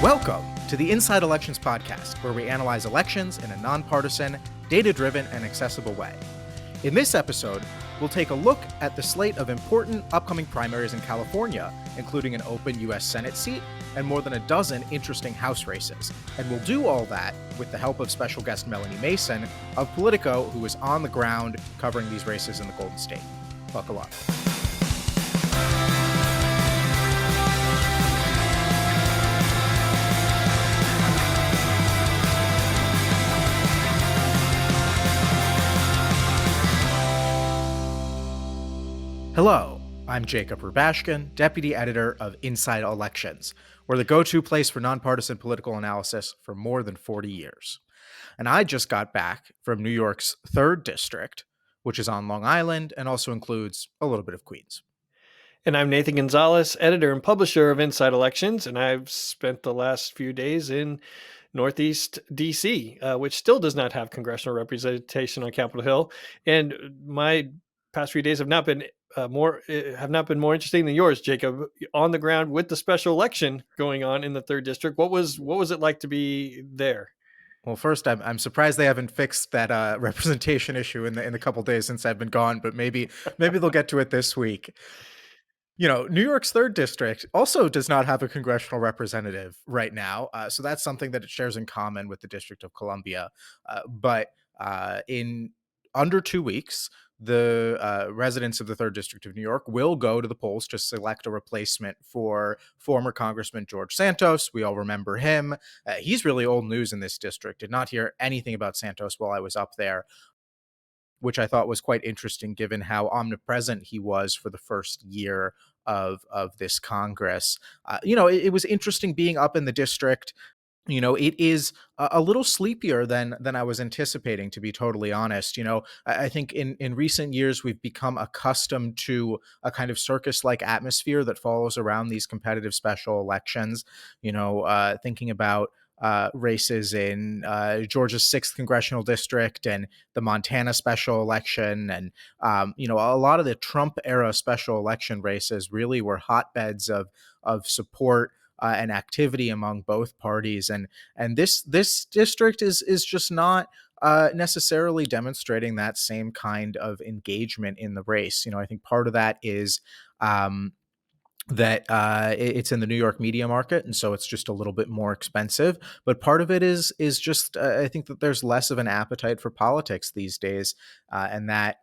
Welcome to the Inside Elections podcast, where we analyze elections in a nonpartisan, data-driven, and accessible way. In this episode, we'll take a look at the slate of important upcoming primaries in California, including an open U.S. Senate seat and more than a dozen interesting House races. And we'll do all that with the help of special guest Melanie Mason of Politico, who is on the ground covering these races in the Golden State. Buckle up. Hello, I'm Jacob Rubashkin, Deputy Editor of Inside Elections. We're the go-to place for nonpartisan political analysis for more than 40 years. And I just got back from New York's 3rd District, which is on Long Island and also includes a little bit of Queens. And I'm Nathan Gonzales, editor and publisher of Inside Elections, and I've spent the last few days in Northeast D.C., which still does not have congressional representation on Capitol Hill. And my past few days have not been more interesting than yours, Jacob. On the ground with the special election going on in the 3rd District, what was it like to be there? Well, first, I'm surprised they haven't fixed that representation issue in the couple days since I've been gone, but maybe they'll get to it this week. You know, New York's 3rd District also does not have a congressional representative right now, so that's something that it shares in common with the District of Columbia. But in under 2 weeks, the residents of the 3rd District of New York will go to the polls to select a replacement for former Congressman George Santos. We all remember him. He's really old news in this district. Did not hear anything about Santos while I was up there, which I thought was quite interesting given how omnipresent he was for the first year of this Congress. It was interesting being up in the district. You know, it is a little sleepier than I was anticipating, to be totally honest. You know, I think in recent years, we've become accustomed to a kind of circus-like atmosphere that follows around these competitive special elections. Thinking about races in Georgia's 6th congressional district and the Montana special election. And, a lot of the Trump era special election races really were hotbeds of support and activity among both parties. And this district is just not necessarily demonstrating that same kind of engagement in the race. I think part of that is that it's in the New York media market, and so it's just a little bit more expensive. But part of it is just I think that there's less of an appetite for politics these days, and that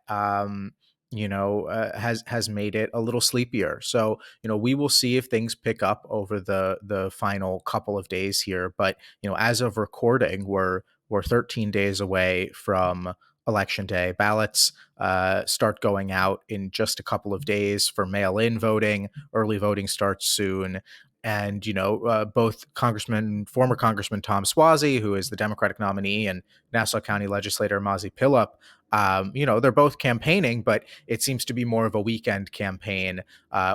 has made it a little sleepier. So we will see if things pick up over the final couple of days here. But as of recording, we're 13 days away from Election Day. Ballots start going out in just a couple of days for mail-in voting. Early voting starts soon. And, both former Congressman Tom Suozzi, who is the Democratic nominee, and Nassau County legislator Mazi Pilip, they're both campaigning, but it seems to be more of a weekend campaign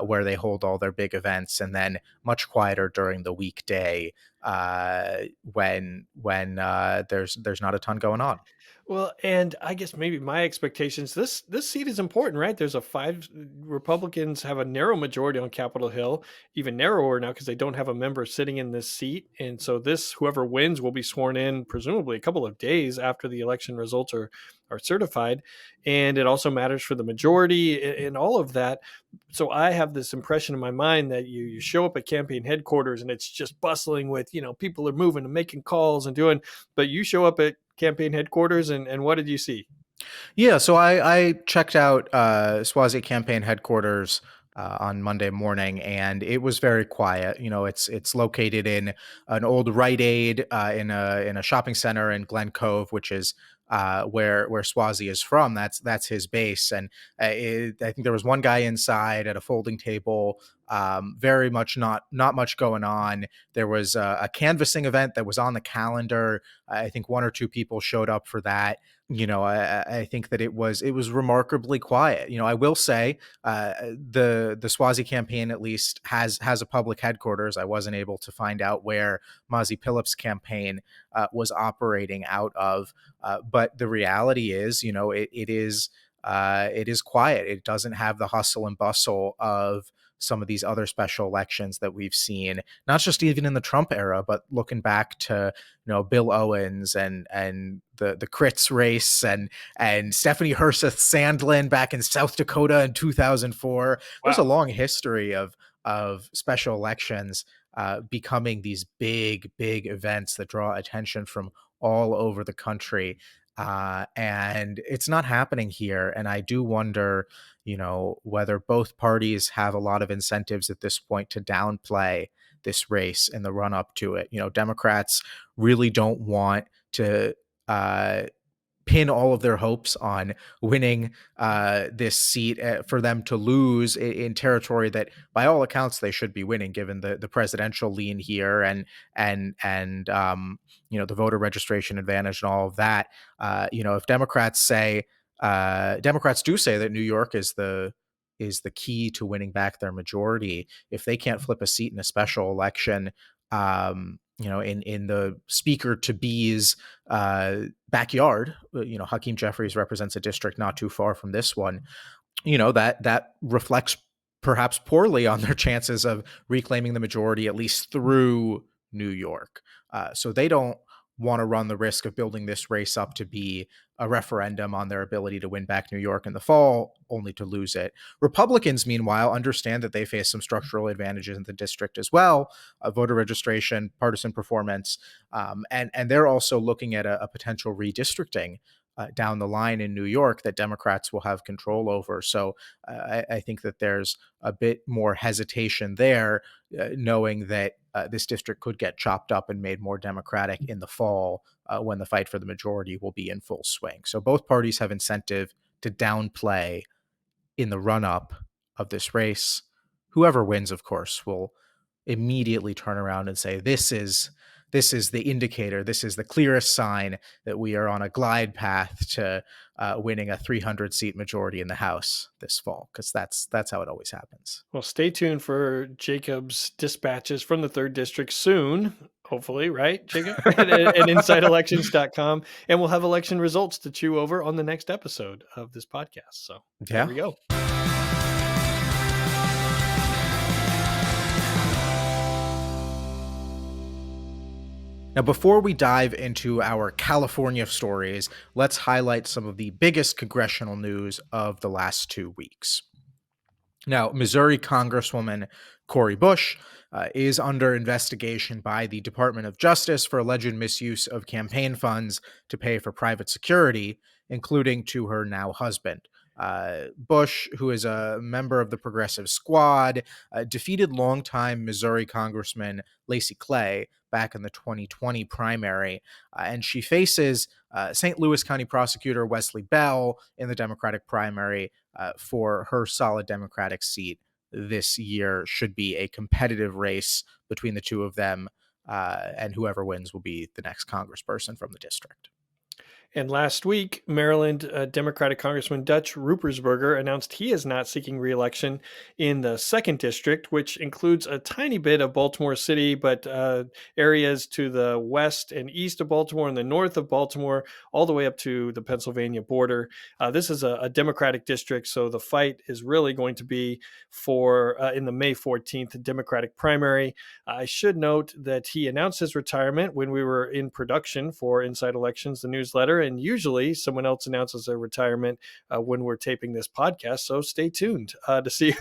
where they hold all their big events, and then much quieter during the weekday when there's not a ton going on. Well, and I guess maybe my expectations, this seat is important, right? There's 5 Republicans have a narrow majority on Capitol Hill, even narrower now because they don't have a member sitting in this seat. And so whoever wins will be sworn in presumably a couple of days after the election results are certified. And it also matters for the majority and all of that. So I have this impression in my mind that you show up at campaign headquarters and it's just bustling with, people are moving and making calls and doing, but you show up at campaign headquarters and what did you see? Yeah, so I checked out Suozzi campaign headquarters on Monday morning, and it was very quiet. It's located in an old Rite Aid in a shopping center in Glen Cove, which is where Suozzi is from. That's his base, and I think there was one guy inside at a folding table. Very much not much going on. There was a canvassing event that was on the calendar. I think 1 or 2 people showed up for that. I think that it was remarkably quiet. I will say the Suozzi campaign at least has a public headquarters. I wasn't able to find out where Mazi Pilip's campaign was operating out of, but the reality is, it is quiet. It doesn't have the hustle and bustle of some of these other special elections that we've seen, not just even in the Trump era, but looking back to, Bill Owens and the Crits race and Stephanie Herseth Sandlin back in South Dakota in 2004. There's a Wow. long history of special elections becoming these big events that draw attention from all over the country. And it's not happening here. And I do wonder, whether both parties have a lot of incentives at this point to downplay this race in the run up to it. Democrats really don't want to uh, pin all of their hopes on winning this seat, for them to lose in territory that, by all accounts, they should be winning, given the presidential lean here and the voter registration advantage and all of that. If Democrats do say that New York is the key to winning back their majority, if they can't flip a seat in a special election, in the speaker to be's backyard. Hakeem Jeffries represents a district not too far from this one. That reflects perhaps poorly on their chances of reclaiming the majority, at least through New York. So they don't want to run the risk of building this race up to be a referendum on their ability to win back New York in the fall, only to lose it. Republicans, meanwhile, understand that they face some structural advantages in the district as well: voter registration, partisan performance, and they're also looking at a potential redistricting down the line in New York that Democrats will have control over. So I think that there's a bit more hesitation there, knowing that this district could get chopped up and made more Democratic in the fall, when the fight for the majority will be in full swing. So both parties have incentive to downplay in the run up of this race. Whoever wins, of course, will immediately turn around and say, this is the indicator, this is the clearest sign that we are on a glide path to winning a 300 seat majority in the House this fall, because that's how it always happens. Well, stay tuned for Jacob's dispatches from the third district soon, hopefully, right, Jacob? At InsideElections.com. And we'll have election results to chew over on the next episode of this podcast. So there Yeah. we go. Now, before we dive into our California stories, let's highlight some of the biggest congressional news of the last 2 weeks. Now, Missouri Congresswoman Cori Bush is under investigation by the Department of Justice for alleged misuse of campaign funds to pay for private security, including to her now husband. Bush, who is a member of the Progressive Squad, defeated longtime Missouri Congressman Lacey Clay back in the 2020 primary, and she faces St. Louis County Prosecutor Wesley Bell in the Democratic primary for her solid Democratic seat this year. Should be a competitive race between the two of them, and whoever wins will be the next congressperson from the district. And last week, Maryland Democratic Congressman Dutch Ruppersberger announced he is not seeking re-election in the second district, which includes a tiny bit of Baltimore City, but areas to the west and east of Baltimore and the north of Baltimore, all the way up to the Pennsylvania border. This is a Democratic district, so the fight is really going to be for in the May 14th Democratic primary. I should note that he announced his retirement when we were in production for Inside Elections, the newsletter, and usually someone else announces their retirement when we're taping this podcast. So stay tuned to see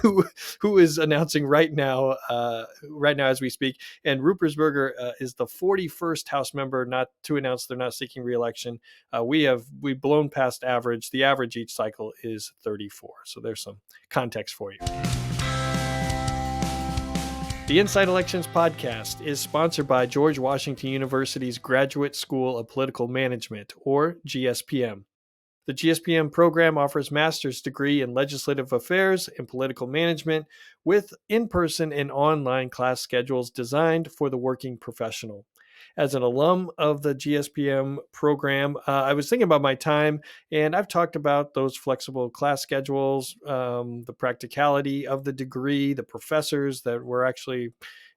who is announcing right now as we speak. And Ruppersberger is the 41st House member not to announce they're not seeking re-election. We've blown past average. The average each cycle is 34. So there's some context for you. The Inside Elections podcast is sponsored by George Washington University's Graduate School of Political Management, or GSPM. The GSPM program offers master's degree in legislative affairs and political management with in-person and online class schedules designed for the working professional. As an alum of the GSPM program, I was thinking about my time, and I've talked about those flexible class schedules, the practicality of the degree, the professors that were actually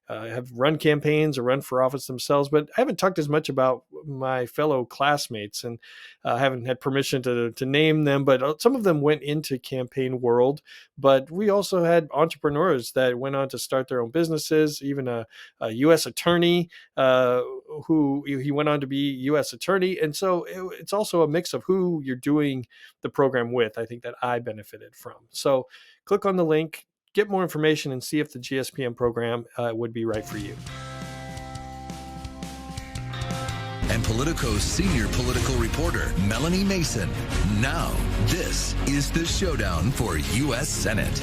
have run campaigns or run for office themselves, but I haven't talked as much about my fellow classmates, and haven't had permission to name them. But some of them went into campaign world. But we also had entrepreneurs that went on to start their own businesses. Even a U.S. attorney who he went on to be U.S. attorney, and so it's also a mix of who you're doing the program with. I think that I benefited from. So click on the link, get more information, and see if the GSPM program would be right for you. And Politico's senior political reporter, Melanie Mason. Now, this is the showdown for U.S. Senate.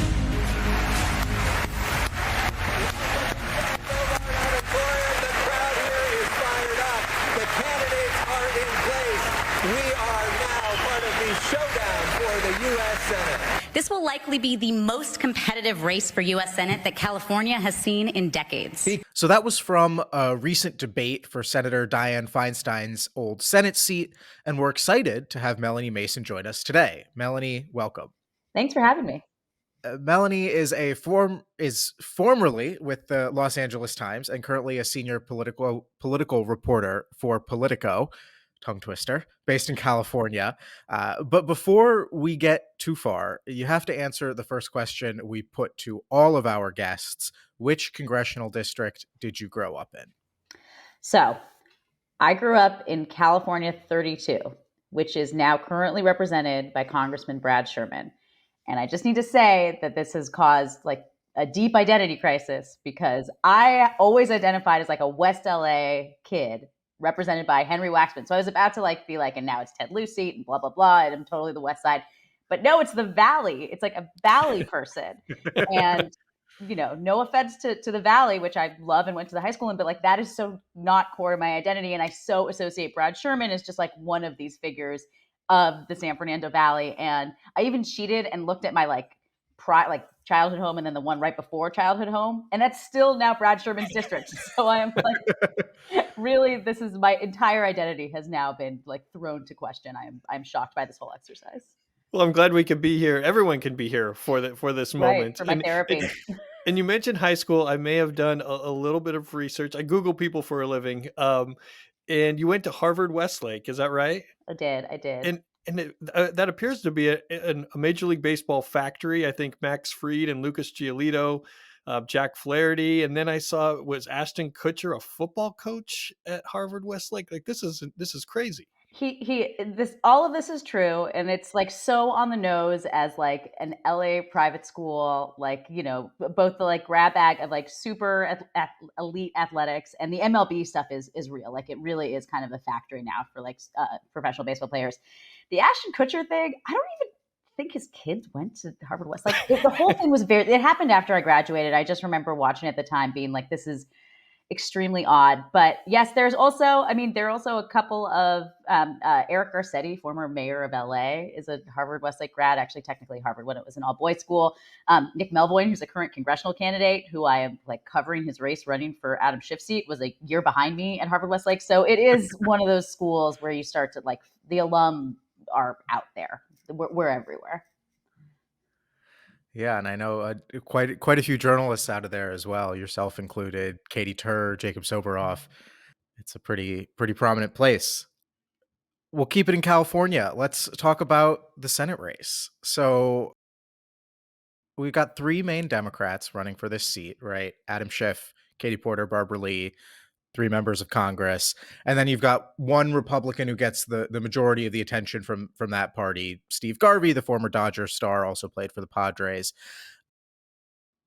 This will likely be the most competitive race for U.S. Senate that California has seen in decades. So that was from a recent debate for Senator Dianne Feinstein's old Senate seat, and we're excited to have Melanie Mason join us today. Melanie, welcome. Thanks for having me. Melanie is formerly with the Los Angeles Times and currently a senior political reporter for Politico, tongue twister, based in California. But before we get too far, you have to answer the first question we put to all of our guests. Which congressional district did you grow up in? So I grew up in California 32, which is now currently represented by Congressman Brad Sherman. And I just need to say that this has caused like a deep identity crisis because I always identified as like a West LA kid represented by Henry Waxman. So I was about to like be like, and now it's Ted Lieu's seat and blah, blah, blah. And I'm totally the West Side. But no, it's the Valley. It's like a Valley person. And, you know, no offense to the Valley, which I love and went to the high school in, but like that is so not core to my identity. And I so associate Brad Sherman as just like one of these figures of the San Fernando Valley. And I even cheated and looked at my like childhood home and then the one right before childhood home. And that's still now Brad Sherman's district. So I am like, really, this is my entire identity has now been like thrown to question. I'm shocked by this whole exercise. Well, I'm glad we could be here. Everyone can be here for this moment. Right, for my therapy. And you mentioned high school. I may have done a little bit of research. I Google people for a living. And you went to Harvard Westlake. Is that right? I did. And that appears to be a Major League Baseball factory. I think Max Fried and Lucas Giolito, Jack Flaherty, and then I saw was Ashton Kutcher a football coach at Harvard Westlake. Like this is crazy. All of this is true, and it's like so on the nose as like an LA private school, like, you know, both the like grab bag of like super elite athletics and the MLB stuff is real. Like it really is kind of a factory now for like professional baseball players. The Ashton Kutcher thing, I don't even think his kids went to Harvard West. Like the whole thing was it happened after I graduated. I just remember watching it at the time being like, this is extremely odd. But yes, there are also a couple of Eric Garcetti, former mayor of LA, is a Harvard Westlake grad, actually technically Harvard when it was an all-boys school. Nick Melvoin, who's a current congressional candidate, who I am like covering his race running for Adam Schiff's seat, was a year behind me at Harvard Westlake. So it is one of those schools where you start to like the alum are out there. We're everywhere. Yeah, and I know quite a few journalists out of there as well, yourself included, Katie Tur, Jacob Soboroff. It's a pretty prominent place. We'll keep it in California. Let's talk about the Senate race. So we've got three main Democrats running for this seat, right? Adam Schiff, Katie Porter, Barbara Lee, three members of Congress. And then you've got one Republican who gets the majority of the attention from that party, Steve Garvey, the former Dodger star, also played for the Padres.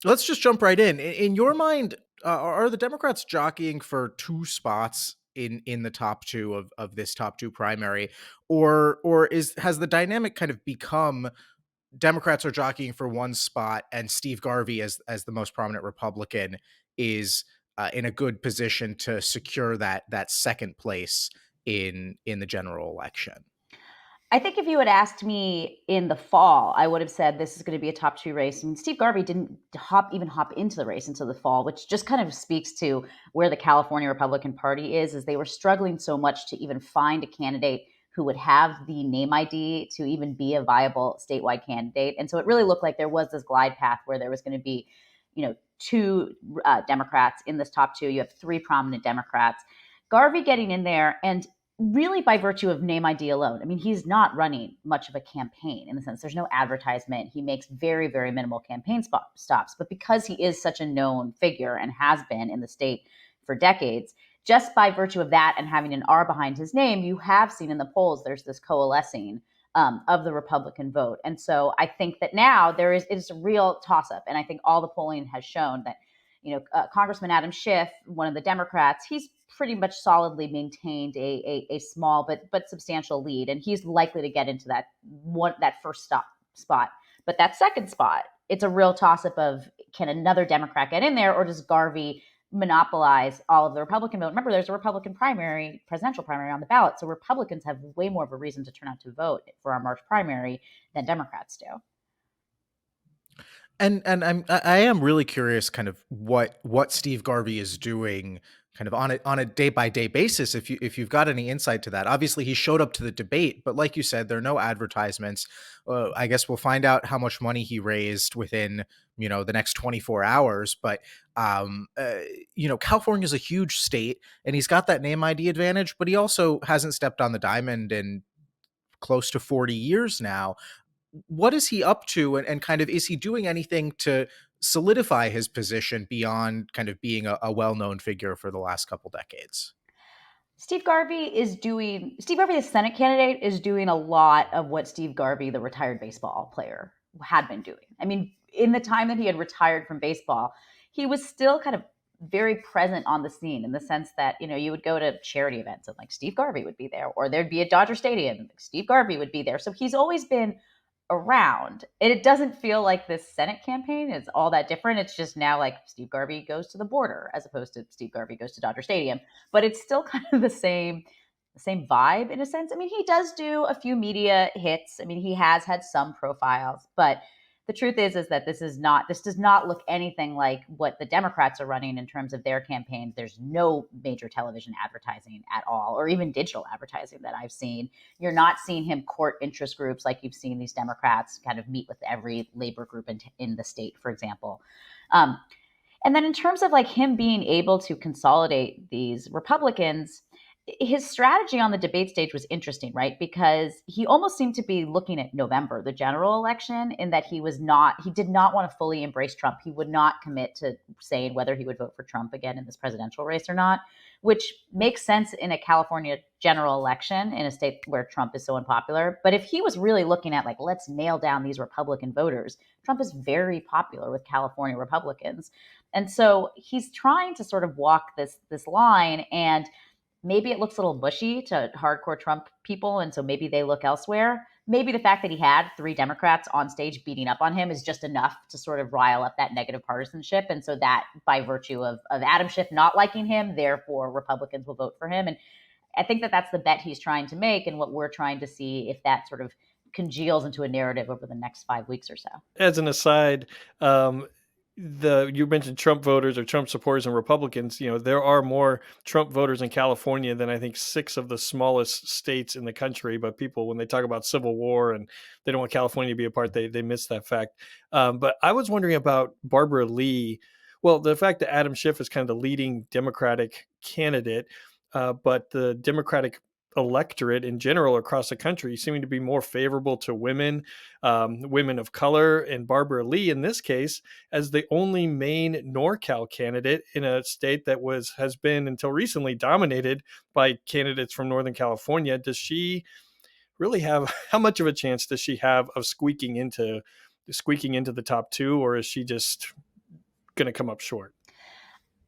Let's just jump right in. In your mind, are the Democrats jockeying for two spots in the top two of this top two primary, or has the dynamic kind of become Democrats are jockeying for one spot and Steve Garvey as the most prominent Republican is in a good position to secure that second place in the general election? I think if you had asked me in the fall, I would have said this is going to be a top two race. I mean, Steve Garvey didn't hop into the race until the fall, which just kind of speaks to where the California Republican Party is they were struggling so much to even find a candidate who would have the name ID to even be a viable statewide candidate. And so it really looked like there was this glide path where there was going to be, you know, two Democrats in this top two. You have three prominent Democrats. Garvey getting in there, and really by virtue of name ID alone. I mean, he's not running much of a campaign in the sense there's no advertisement. He makes very, very minimal campaign stops. But because he is such a known figure and has been in the state for decades, just by virtue of that and having an R behind his name, you have seen in the polls there's this coalescing of the Republican vote. And so I think that now it's a real toss-up. And I think all the polling has shown that, Congressman Adam Schiff, one of the Democrats, he's pretty much solidly maintained a small but substantial lead, and he's likely to get into that first spot. But that second spot, it's a real toss-up of, can another Democrat get in there, or does Garvey monopolize all of the Republican vote? Remember, there's a Republican presidential primary on the ballot, so Republicans have way more of a reason to turn out to vote for our March primary than Democrats do. And I am really curious kind of what Steve Garvey is doing kind of on a day by day basis, if you've got any insight to that. Obviously he showed up to the debate, but like you said, there are no advertisements. I guess we'll find out how much money he raised within the next 24 hours. But California is a huge state, and he's got that name ID advantage, but he also hasn't stepped on the diamond in close to 40 years now. What is he up to, and kind of, is he doing anything to solidify his position beyond kind of being a well-known figure for the last couple decades? Steve Garvey, the Senate candidate, is doing a lot of what Steve Garvey, the retired baseball player, had been doing. I mean, in the time that he had retired from baseball, he was still kind of very present on the scene, in the sense that, you would go to charity events and like Steve Garvey would be there, or there'd be a Dodger Stadium, Steve Garvey would be there. So he's always been around. And it doesn't feel like this Senate campaign is all that different. It's just now like Steve Garvey goes to the border as opposed to Steve Garvey goes to Dodger Stadium. But it's still kind of the same vibe in a sense. I mean, he does do a few media hits. I mean, he has had some profiles, but the truth is that this does not look anything like what the Democrats are running in terms of their campaigns. There's no major television advertising at all, or even digital advertising that I've seen. You're not seeing him court interest groups like you've seen these Democrats kind of meet with every labor group in the state, for example. And then in terms of like him being able to consolidate these Republicans, his strategy on the debate stage was interesting, right? Because he almost seemed to be looking at November, the general election, in that he did not want to fully embrace Trump. He would not commit to saying whether he would vote for Trump again in this presidential race or not, which makes sense in a California general election in a state where Trump is so unpopular. But if he was really looking at like, let's nail down these Republican voters, Trump is very popular with California Republicans. And so he's trying to sort of walk this line, and maybe it looks a little mushy to hardcore Trump people, and so maybe they look elsewhere. Maybe the fact that he had three Democrats on stage beating up on him is just enough to sort of rile up that negative partisanship. And so that, by virtue of Adam Schiff not liking him, therefore Republicans will vote for him. And I think that that's the bet he's trying to make, and what we're trying to see if that sort of congeals into a narrative over the next 5 weeks or so. As an aside, you mentioned Trump voters or Trump supporters and Republicans. There are more Trump voters in California than I think 6 of the smallest states in the country. But people, when they talk about civil war and they don't want California to be a part, they miss that fact. But I was wondering about Barbara Lee. Well, the fact that Adam Schiff is kind of the leading Democratic candidate, but the Democratic electorate in general across the country seeming to be more favorable to women, women of color, and Barbara Lee in this case as the only main NorCal candidate in a state that has been until recently dominated by candidates from Northern California. Does she really have, how much of a chance does she have of squeaking into the top 2, or is she just going to come up short?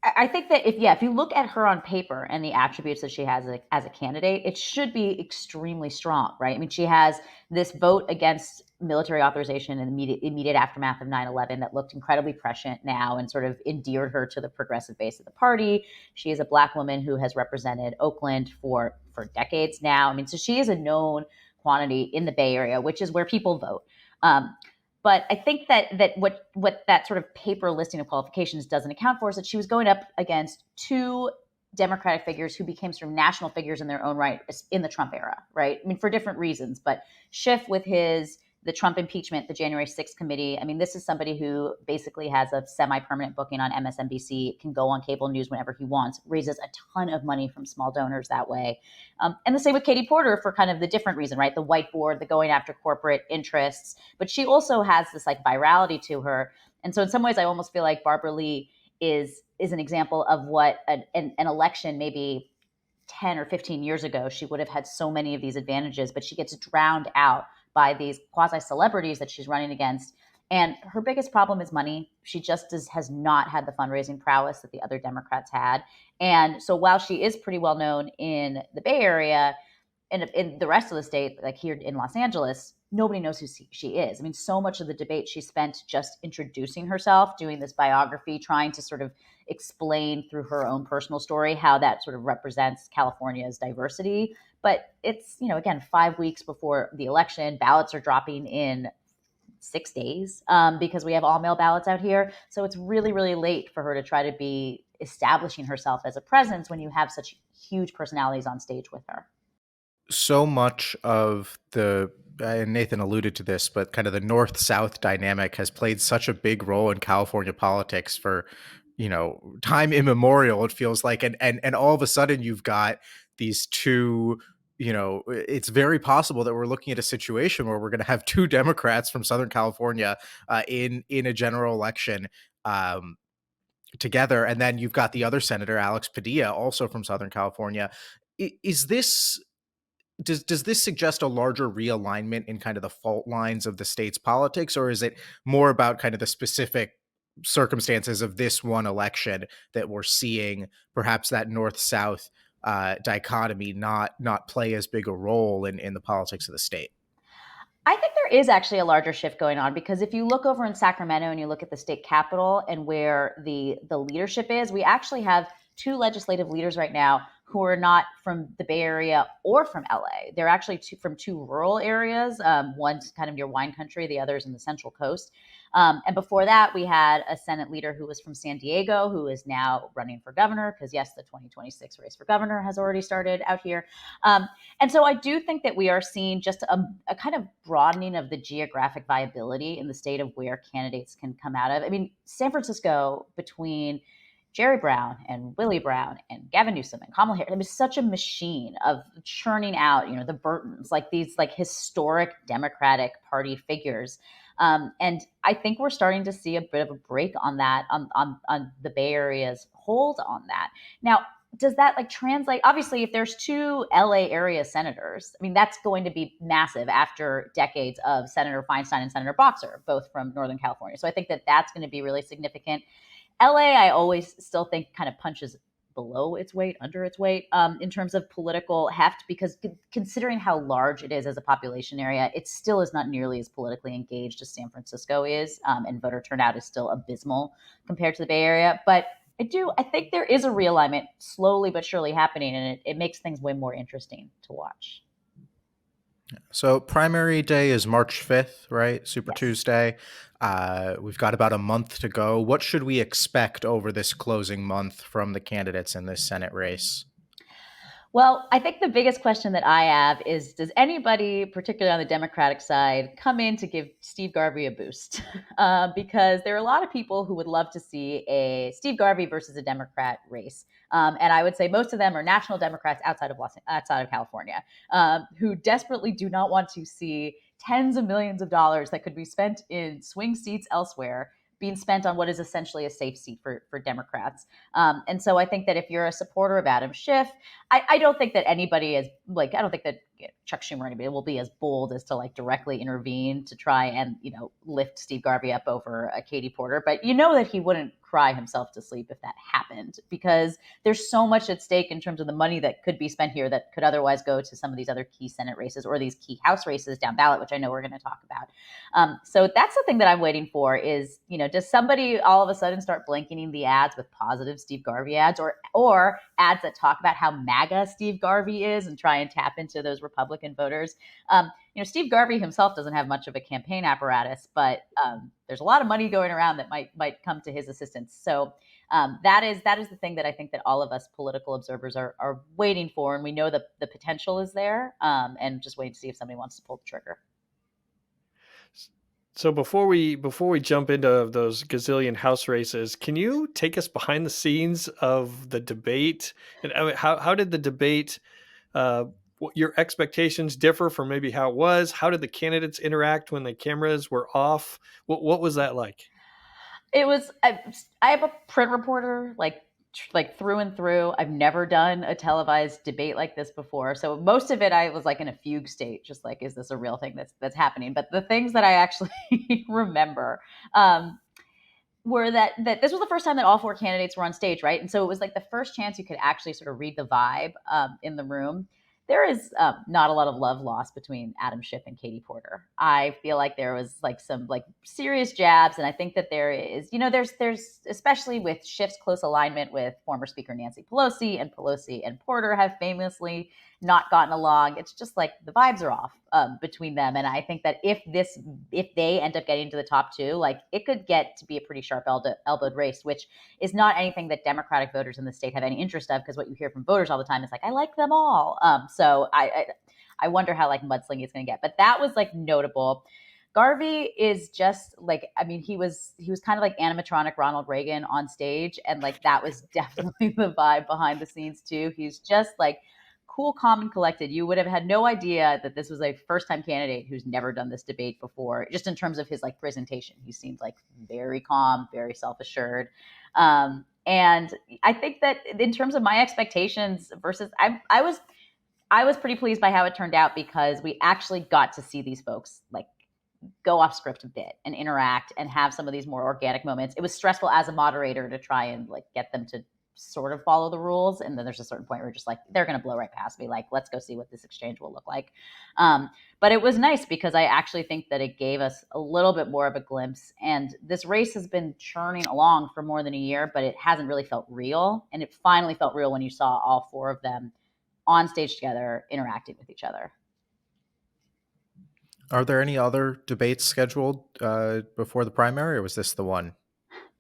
I think that if you look at her on paper and the attributes that she has as a candidate, it should be extremely strong, right? I mean, she has this vote against military authorization in the immediate aftermath of 9/11 that looked incredibly prescient now and sort of endeared her to the progressive base of the party. She is a Black woman who has represented Oakland for decades now. I mean, so she is a known quantity in the Bay Area, which is where people vote. But I think that what that sort of paper listing of qualifications doesn't account for is that she was going up against 2 Democratic figures who became sort of national figures in their own right in the Trump era, right? I mean, for different reasons. But Schiff with his the Trump impeachment, the January 6th committee. I mean, this is somebody who basically has a semi-permanent booking on MSNBC, can go on cable news whenever he wants, raises a ton of money from small donors that way. And the same with Katie Porter for kind of the different reason, right? The whiteboard, the going after corporate interests. But she also has this like virality to her. And so in some ways, I almost feel like Barbara Lee is an example of what an election maybe 10 or 15 years ago, she would have had so many of these advantages, but she gets drowned out by these quasi celebrities that she's running against. And her biggest problem is money. She just has not had the fundraising prowess that the other Democrats had. And so while she is pretty well known in the Bay Area, in the rest of the state, like here in Los Angeles, nobody knows who she is. I mean, so much of the debate she spent just introducing herself, doing this biography, trying to sort of explain through her own personal story how that sort of represents California's diversity. But it's, again, 5 weeks before the election, ballots are dropping in 6 days because we have all mail ballots out here. So it's really, really late for her to try to be establishing herself as a presence when you have such huge personalities on stage with her. So much of and Nathan alluded to this, but kind of the North-South dynamic has played such a big role in California politics for, time immemorial, it feels like. And all of a sudden you've got these two, it's very possible that we're looking at a situation where we're going to have two Democrats from Southern California in a general election together. And then you've got the other senator, Alex Padilla, also from Southern California. Is this does this suggest a larger realignment in kind of the fault lines of the state's politics, or is it more about kind of the specific circumstances of this one election that we're seeing perhaps that north-south dichotomy not play as big a role in the politics of the state? I think there is actually a larger shift going on because if you look over in Sacramento and you look at the state capitol and where the leadership is, we actually have two legislative leaders right now who are not from the Bay Area or from LA. They're actually from two rural areas. One's kind of near wine country, the other's in the Central Coast. And before that, we had a Senate leader who was from San Diego, who is now running for governor, because yes, the 2026 race for governor has already started out here. And so I do think that we are seeing just a kind of broadening of the geographic viability in the state of where candidates can come out of. I mean, San Francisco, between Jerry Brown and Willie Brown and Gavin Newsom and Kamala Harris, it was such a machine of churning out, the Burtons, like these like historic Democratic Party figures. And I think we're starting to see a bit of a break on that, on the Bay Area's hold on that. Now, does that like translate? Obviously, if there's two LA area senators, I mean, that's going to be massive after decades of Senator Feinstein and Senator Boxer, both from Northern California. So I think that that's going to be really significant. LA, I always still think kind of punches below its weight, under its weight in terms of political heft, because considering how large it is as a population area, it still is not nearly as politically engaged as San Francisco is, and voter turnout is still abysmal compared to the Bay Area. But I think there is a realignment slowly but surely happening, and it makes things way more interesting to watch. So primary day is March 5th, right? Super Yes. Tuesday. We've got about a month to go. What should we expect over this closing month from the candidates in this Senate race? Well, I think the biggest question that I have is, does anybody, particularly on the Democratic side, come in to give Steve Garvey a boost? Because there are a lot of people who would love to see a Steve Garvey versus a Democrat race. And I would say most of them are national Democrats outside of California, who desperately do not want to see tens of millions of dollars that could be spent in swing seats elsewhere being spent on what is essentially a safe seat for Democrats. And so I think that if you're a supporter of Adam Schiff, I don't think that anybody is like, I don't think that Chuck Schumer or anybody will be as bold as to like directly intervene to try and, lift Steve Garvey up over Katie Porter. But that he wouldn't cry himself to sleep if that happened, because there's so much at stake in terms of the money that could be spent here that could otherwise go to some of these other key Senate races or these key House races down ballot, which I know we're going to talk about. So that's the thing that I'm waiting for is, does somebody all of a sudden start blanketing the ads with positive Steve Garvey ads or ads that talk about how MAGA Steve Garvey is and try and tap into those Republican voters? Steve Garvey himself doesn't have much of a campaign apparatus, but there's a lot of money going around that might come to his assistance. So that is the thing that I think that all of us political observers are waiting for, and we know that the potential is there, and just waiting to see if somebody wants to pull the trigger. So before we jump into those gazillion house races, can you take us behind the scenes of the debate? And I mean, how did the debate? Uh, what your expectations differ from maybe how it was? How did the candidates interact when the cameras were off? What was that like? It was I have a print reporter like through and through. I've never done a televised debate like this before. So most of it I was like in a fugue state, just like, is this a real thing that's happening? But the things that I actually remember um, were that this was the first time that all four candidates were on stage, right? And so it was like the first chance you could actually sort of read the vibe in the room. There is not a lot of love lost between Adam Schiff and Katie Porter. I feel like there was like some like serious jabs, and I think that there is, there's especially with Schiff's close alignment with former Speaker Nancy Pelosi and Porter have famously not gotten along. It's just like the vibes are off between them, and I think that if they end up getting to the top two, like it could get to be a pretty sharp elbowed race, which is not anything that Democratic voters in the state have any interest of, because what you hear from voters all the time is like, I like them all. So I wonder how like mudslinging it's going to get, but that was like notable. Garvey is just like, I mean, he was kind of like animatronic Ronald Reagan on stage, and like that was definitely the vibe behind the scenes too. He's just like cool, calm, and collected. You would have had no idea that this was a first-time candidate who's never done this debate before. Just in terms of his like presentation, he seemed like very calm, very self-assured. And I think that in terms of my expectations versus, I was pretty pleased by how it turned out, because we actually got to see these folks like go off script a bit and interact and have some of these more organic moments. It was stressful as a moderator to try and like get them to sort of follow the rules, and then there's a certain point where you're just like, they're going to blow right past me, like let's go see what this exchange will look like. But it was nice because I actually think that it gave us a little bit more of a glimpse, and this race has been churning along for more than a year, but it hasn't really felt real, and it finally felt real when you saw all four of them on stage together interacting with each other. Are there any other debates scheduled before the primary, or was this the one?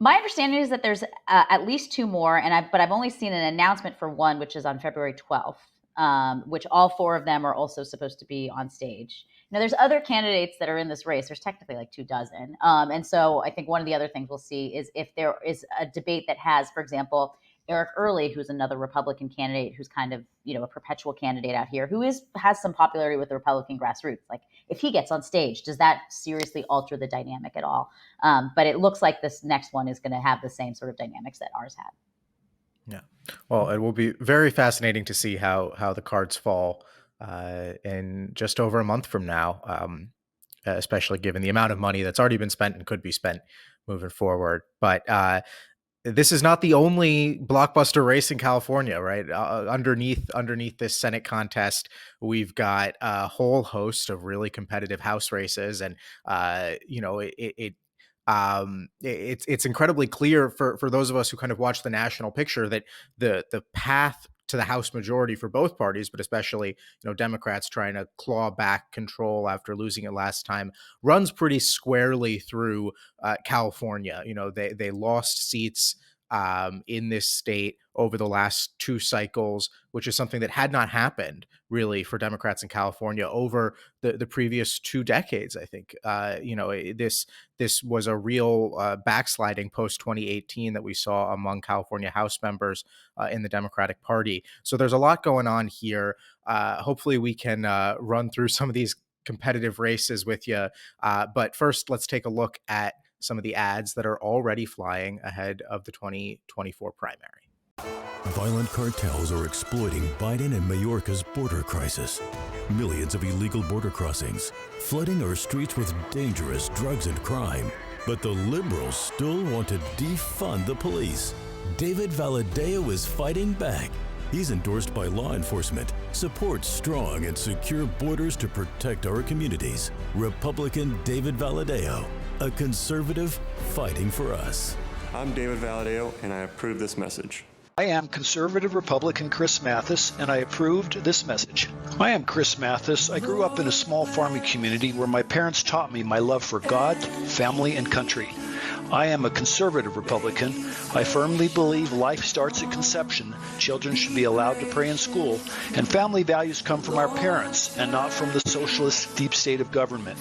My understanding is that there's at least two more, but I've only seen an announcement for one, which is on February 12th, which all four of them are also supposed to be on stage. Now, there's other candidates that are in this race. There's technically like 24. And so I think one of the other things we'll see is if there is a debate that has, for example, Eric Early, who's another Republican candidate, who's kind of, a perpetual candidate out here, who has some popularity with the Republican grassroots. Like, if he gets on stage, does that seriously alter the dynamic at all? But it looks like this next one is going to have the same sort of dynamics that ours had. Yeah. Well, it will be very fascinating to see how the cards fall in just over a month from now, especially given the amount of money that's already been spent and could be spent moving forward. But this is not the only blockbuster race in California, right? Underneath this Senate contest, we've got a whole host of really competitive House races, and it's incredibly clear for those of us who kind of watch the national picture that the path to the House majority for both parties, but especially Democrats trying to claw back control after losing it last time, runs pretty squarely through California. They lost seats in this state over the last two cycles, which is something that had not happened really for Democrats in California over the previous 2 decades. I think this was a real backsliding post 2018 that we saw among California House members in the Democratic Party. So there's a lot going on here. Hopefully we can run through some of these competitive races with you. But first, let's take a look at some of the ads that are already flying ahead of the 2024 primary. Violent cartels are exploiting Biden and Mayorkas' border crisis. Millions of illegal border crossings, flooding our streets with dangerous drugs and crime. But the liberals still want to defund the police. David Valadao is fighting back. He's endorsed by law enforcement, supports strong and secure borders to protect our communities. Republican David Valadao, a conservative fighting for us. I'm David Valadao, and I approve this message. I am conservative Republican Chris Mathis, and I approved this message. I am Chris Mathis. I grew up in a small farming community where my parents taught me my love for God, family, and country. I am a conservative Republican. I firmly believe life starts at conception. Children should be allowed to pray in school, and family values come from our parents and not from the socialist deep state of government.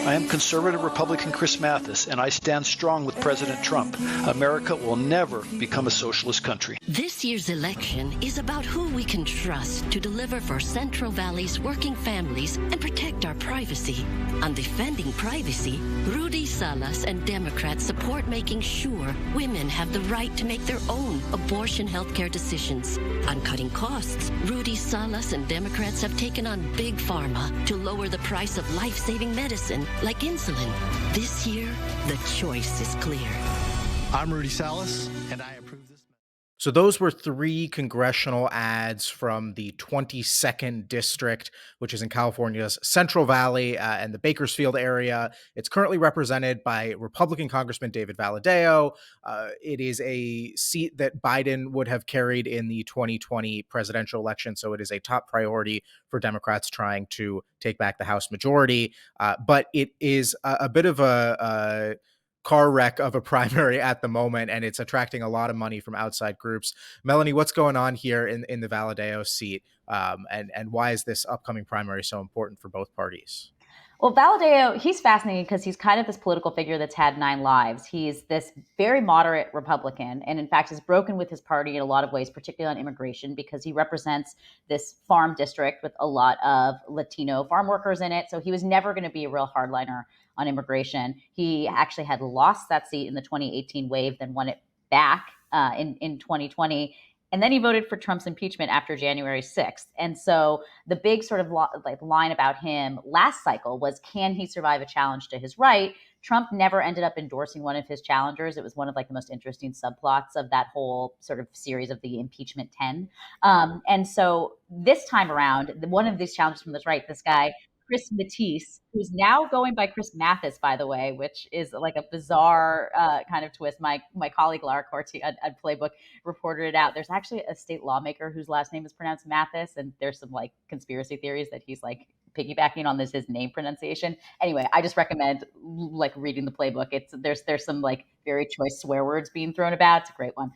I am conservative Republican Chris Mathis, and I stand strong with President Trump. America will never become a socialist country. This year's election is about who we can trust to deliver for Central Valley's working families and protect our privacy. On defending privacy, Rudy Salas and Democrats support making sure women have the right to make their own abortion healthcare decisions. On cutting costs, Rudy Salas and Democrats have taken on big pharma to lower the price of life-saving medicine like insulin. This year, the choice is clear. I'm Rudy Salas, and I approve this. So those were 3 congressional ads from the 22nd District, which is in California's Central Valley and the Bakersfield area. It's currently represented by Republican Congressman David Valadao. It is a seat that Biden would have carried in the 2020 presidential election, so it is a top priority for Democrats trying to take back the House majority. But it is a bit of a car wreck of a primary at the moment, and it's attracting a lot of money from outside groups. Melanie, what's going on here in the Valadao seat, and why is this upcoming primary so important for both parties? Well, Valadao, he's fascinating because he's kind of this political figure that's had 9 lives. He's this very moderate Republican, and in fact has broken with his party in a lot of ways, particularly on immigration, because he represents this farm district with a lot of Latino farm workers in it. So he was never going to be a real hardliner on immigration. He actually had lost that seat in the 2018 wave, then won it back in 2020. And then he voted for Trump's impeachment after January 6th. And so the big sort of line about him last cycle was, can he survive a challenge to his right? Trump never ended up endorsing one of his challengers. It was one of the most interesting subplots of that whole sort of series of the impeachment 10. And so this time around, one of these challengers from the right, this guy, Chris Matisse, who's now going by Chris Mathis, by the way, which is a bizarre kind of twist. My colleague Lara Corti at Playbook reported it out. There's actually a state lawmaker whose last name is pronounced Mathis, and there's some conspiracy theories that he's piggybacking on his name pronunciation. Anyway, I just recommend reading the Playbook. There's some very choice swear words being thrown about. It's a great one.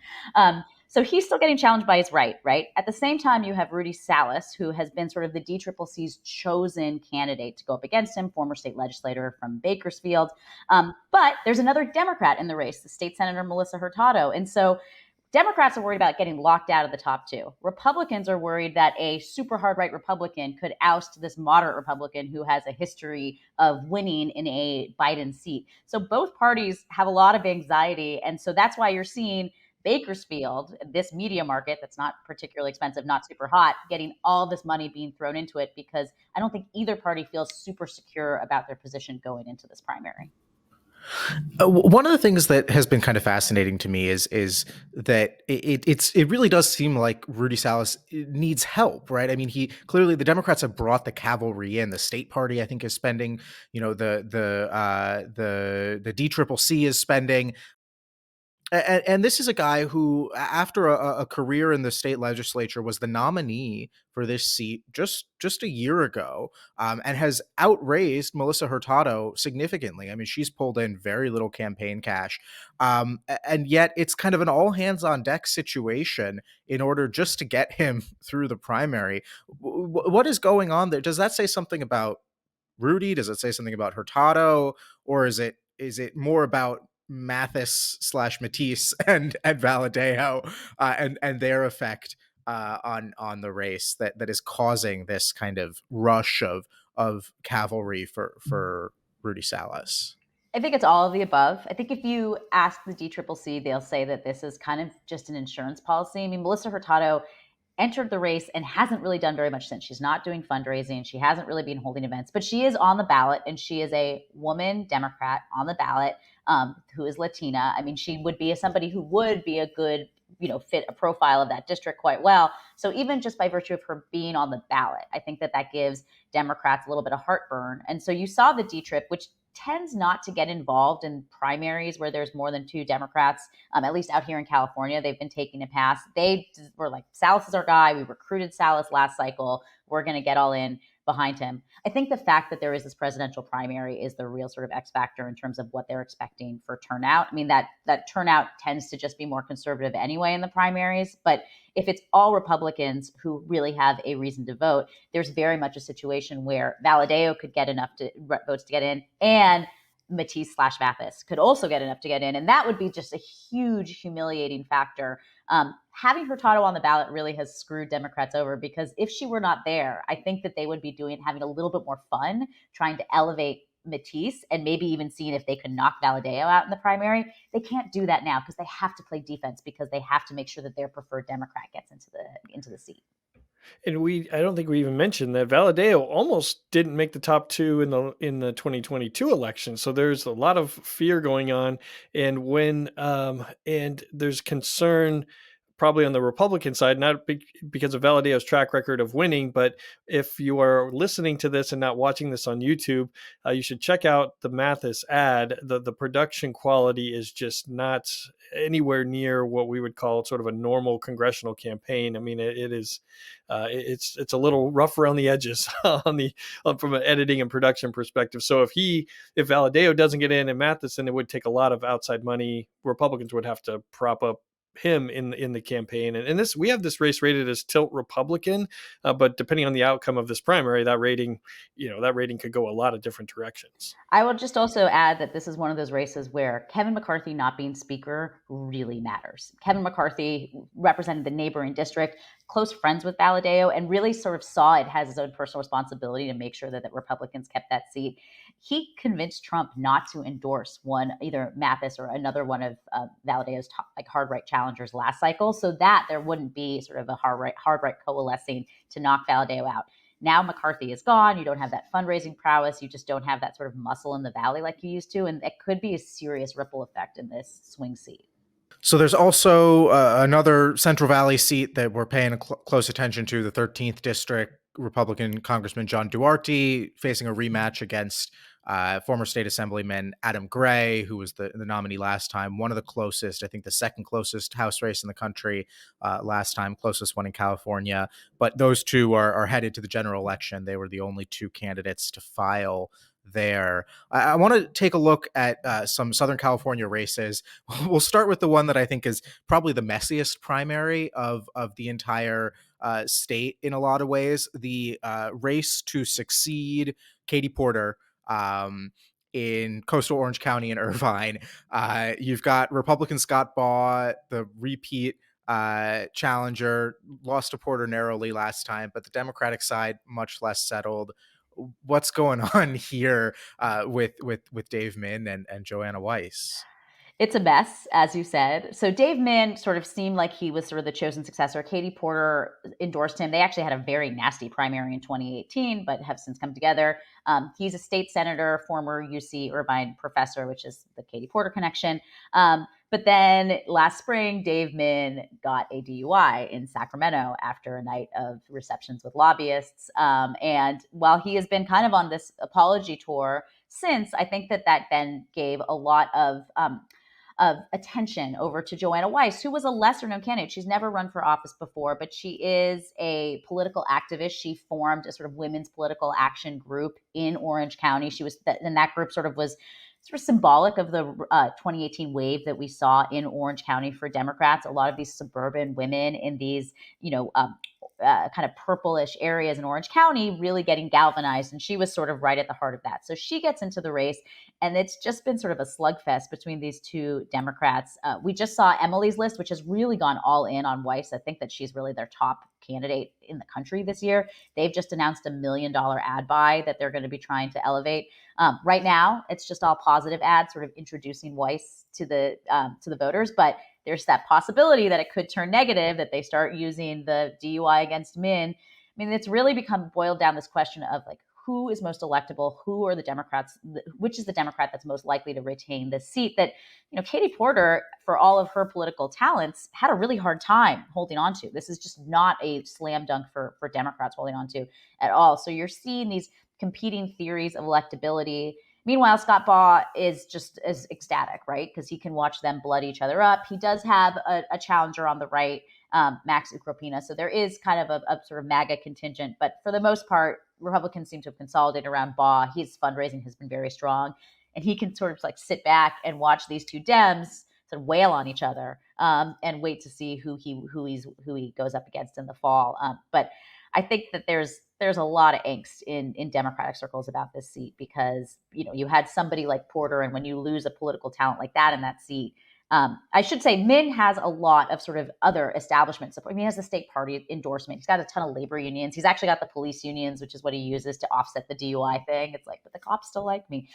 So he's still getting challenged by his right? At the same time, you have Rudy Salas, who has been sort of the DCCC's chosen candidate to go up against him, former state legislator from Bakersfield. But there's another Democrat in the race, the state senator, Melissa Hurtado. And so Democrats are worried about getting locked out of the top 2. Republicans are worried that a super hard right Republican could oust this moderate Republican who has a history of winning in a Biden seat. So both parties have a lot of anxiety. And so that's why you're seeing Bakersfield, this media market that's not particularly expensive, not super hot, getting all this money being thrown into it, because I don't think either party feels super secure about their position going into this primary. One of the things that has been kind of fascinating to me is that it really does seem like Rudy Salas needs help, right? I mean, the Democrats have brought the cavalry in. The state party, I think, is spending. The DCCC is spending. And this is a guy who, after a career in the state legislature, was the nominee for this seat just a year ago, and has outraised Melissa Hurtado significantly. I mean, she's pulled in very little campaign cash, and yet it's kind of an all hands on deck situation in order just to get him through the primary. What is going on there? Does that say something about Rudy? Does it say something about Hurtado, or is it more about Mathis / Matisse and Valadao and their effect on the race that is causing this kind of rush of cavalry for Rudy Salas? I think it's all of the above. I think if you ask the DCCC, they'll say that this is kind of just an insurance policy. I mean, Melissa Hurtado entered the race and hasn't really done very much since. She's not doing fundraising. She hasn't really been holding events, but she is on the ballot, and she is a woman Democrat on the ballot who is Latina. I mean, she would be somebody who would be a good, fit a profile of that district quite well. So even just by virtue of her being on the ballot, I think that gives Democrats a little bit of heartburn. And so you saw the D-Trip, which tends not to get involved in primaries where there's more than 2 Democrats, at least out here in California. They've been taking a pass. They were like, Salas is our guy. We recruited Salas last cycle. We're going to get all in. behind him. I think the fact that there is this presidential primary is the real sort of X factor in terms of what they're expecting for turnout. I mean, that turnout tends to just be more conservative anyway in the primaries, but if it's all Republicans who really have a reason to vote, there's very much a situation where Valadao could get enough votes to get in, and Matisse/Mathis could also get enough to get in. And that would be just a huge, humiliating factor. Having Hurtado on the ballot really has screwed Democrats over, because if she were not there, I think that they would be having a little bit more fun trying to elevate Matisse and maybe even seeing if they could knock Valadao out in the primary. They can't do that now because they have to play defense, because they have to make sure that their preferred Democrat gets into the seat. And I don't think we even mentioned that Valadao almost didn't make the top two in the 2022 election. So there's a lot of fear going on, and and there's concern probably on the Republican side, not because of Valadao's track record of winning, but if you are listening to this and not watching this on YouTube, you should check out the Mathis ad. The production quality is just not anywhere near what we would call sort of a normal congressional campaign. I mean, it is, it's a little rough around the edges from an editing and production perspective. So if Valadao doesn't get in and Mathis, then it would take a lot of outside money. Republicans would have to prop up him in the campaign, and this, we have this race rated as tilt Republican, but depending on the outcome of this primary, that rating could go a lot of different directions. I will just also add that this is one of those races where Kevin McCarthy not being speaker really matters. Kevin McCarthy represented the neighboring district, close friends with Valadao, and really sort of saw it as his own personal responsibility to make sure that Republicans kept that seat. He convinced Trump not to endorse either Mathis or another one of Valadao's top, hard right challengers last cycle, so that there wouldn't be sort of a hard right coalescing to knock Valadao out. Now McCarthy is gone. You don't have that fundraising prowess. You just don't have that sort of muscle in the Valley like you used to. And it could be a serious ripple effect in this swing seat. So there's also another Central Valley seat that we're paying close attention to, the 13th District. Republican Congressman John Duarte facing a rematch against former state assemblyman Adam Gray, who was the nominee last time, one of the closest, I think the second closest House race in the country last time, closest one in California. But those two are headed to the general election. They were the only two candidates to file there. I want to take a look at some Southern California races. We'll start with the one that I think is probably the messiest primary of the entire state in a lot of ways. The race to succeed Katie Porter in coastal Orange County and Irvine. You've got Republican Scott Baugh, the repeat challenger, lost to Porter narrowly last time, but the Democratic side much less settled. What's going on here with Dave Min and Joanna Weiss? It's a mess, as you said. So Dave Min sort of seemed like he was sort of the chosen successor. Katie Porter endorsed him. They actually had a very nasty primary in 2018, but have since come together. He's a state senator, former UC Irvine professor, which is the Katie Porter connection. But then last spring, Dave Min got a DUI in Sacramento after a night of receptions with lobbyists. And while he has been kind of on this apology tour since, I think that then gave a lot of attention over to Joanna Weiss, who was a lesser known candidate. She's never run for office before, but she is a political activist. She formed a sort of women's political action group in Orange County. And that group sort of symbolic of the 2018 wave that we saw in Orange County for Democrats. A lot of these suburban women in these, kind of purplish areas in Orange County really getting galvanized. And she was sort of right at the heart of that. So she gets into the race, and it's just been sort of a slugfest between these two Democrats. We just saw Emily's List, which has really gone all in on Weiss. I think that she's really their top candidate in the country this year. They've just announced $1 million ad buy that they're going to be trying to elevate. Right now, it's just all positive ads, sort of introducing Weiss to the voters, but there's that possibility that it could turn negative, that they start using the DUI against Min. I mean, it's really boiled down this question of who is most electable, who are the Democrats, which is the Democrat that's most likely to retain the seat that, Katie Porter, for all of her political talents, had a really hard time holding on to. This is just not a slam dunk for Democrats holding on to at all. So you're seeing these competing theories of electability. Meanwhile, Scott Baugh is just as ecstatic, right? Because he can watch them blood each other up. He does have a challenger on the right Max Ukropina. So there is kind of a sort of MAGA contingent, but for the most part, Republicans seem to have consolidated around Baugh. His fundraising has been very strong, and he can sort of like sit back and watch these two Dems sort of wail on each other, and wait to see who he goes up against in the fall. But I think that there's a lot of angst in Democratic circles about this seat because you had somebody like Porter, and when you lose a political talent like that in that seat, I should say Min has a lot of sort of other establishment support. I mean, he has the state party endorsement. He's got a ton of labor unions. He's actually got the police unions, which is what he uses to offset the DUI thing. It's like, but the cops still like me.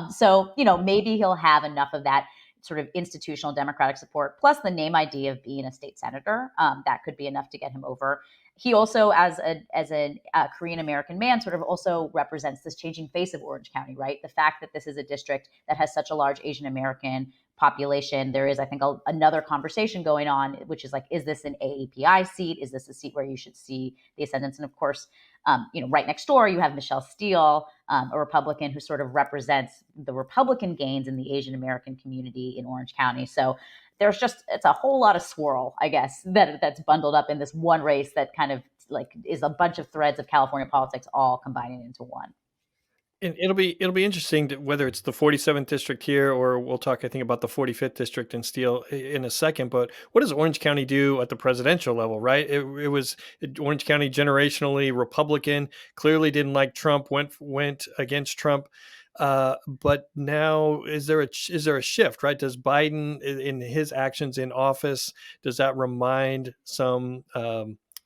So maybe he'll have enough of that sort of institutional Democratic support, plus the name ID of being a state senator. That could be enough to get him over. He also, as a Korean American man, sort of also represents this changing face of Orange County, right? The fact that this is a district that has such a large Asian American population, there is, I think, another conversation going on, which is like, is this an AAPI seat? Is this a seat where you should see the ascendance? And of course, right next door, you have Michelle Steele, a Republican who sort of represents the Republican gains in the Asian American community in Orange County. So it's a whole lot of swirl, I guess, that's bundled up in this one race that kind of like is a bunch of threads of California politics all combining into one. And it'll be interesting whether it's the 47th district here, or we'll talk, I think, about the 45th district in Steele in a second. But what does Orange County do at the presidential level, right? It was Orange County generationally Republican, clearly didn't like Trump, went against Trump. But now is there a shift, right? Does Biden, in his actions in office, does that remind some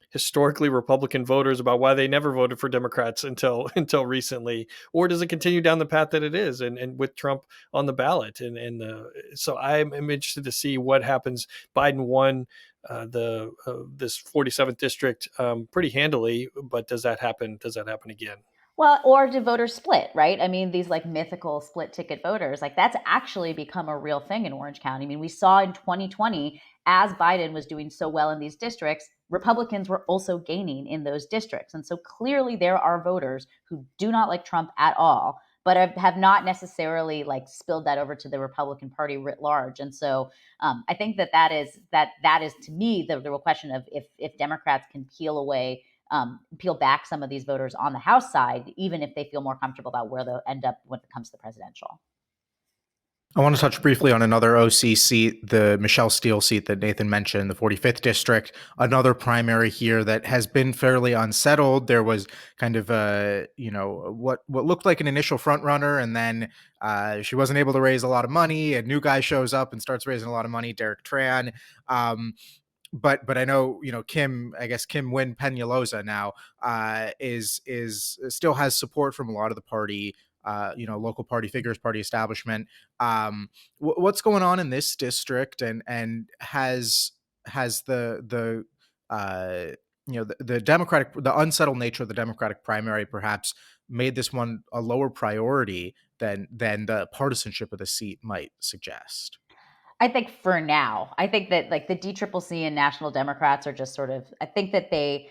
historically Republican voters about why they never voted for Democrats until recently, or does it continue down the path that it is, and with Trump on the ballot? So I'm interested to see what happens. Biden won this 47th district pretty handily, but does that happen? Does that happen again? Well, or do voters split, right? I mean, these like mythical split ticket voters, like that's actually become a real thing in Orange County. I mean, we saw in 2020, as Biden was doing so well in these districts, Republicans were also gaining in those districts. And so clearly there are voters who do not like Trump at all, but have not necessarily like spilled that over to the Republican Party writ large. And so I think that is to me the real question of if Democrats can peel back some of these voters on the House side, even if they feel more comfortable about where they'll end up when it comes to the presidential. I want to touch briefly on another OC seat, the Michelle Steele seat that Nathan mentioned, the 45th district, another primary here that has been fairly unsettled. There was kind of what looked like an initial front runner, and then she wasn't able to raise a lot of money. A new guy shows up and starts raising a lot of money, Derek Tran. But I know Kim Wynn Peñalosa now is still has support from a lot of the party, local party figures, party establishment. What's going on in this district, and has the the unsettled nature of the Democratic primary perhaps made this one a lower priority than the partisanship of the seat might suggest? I think for now, I think that like the DCCC and National Democrats are just sort of, I think that they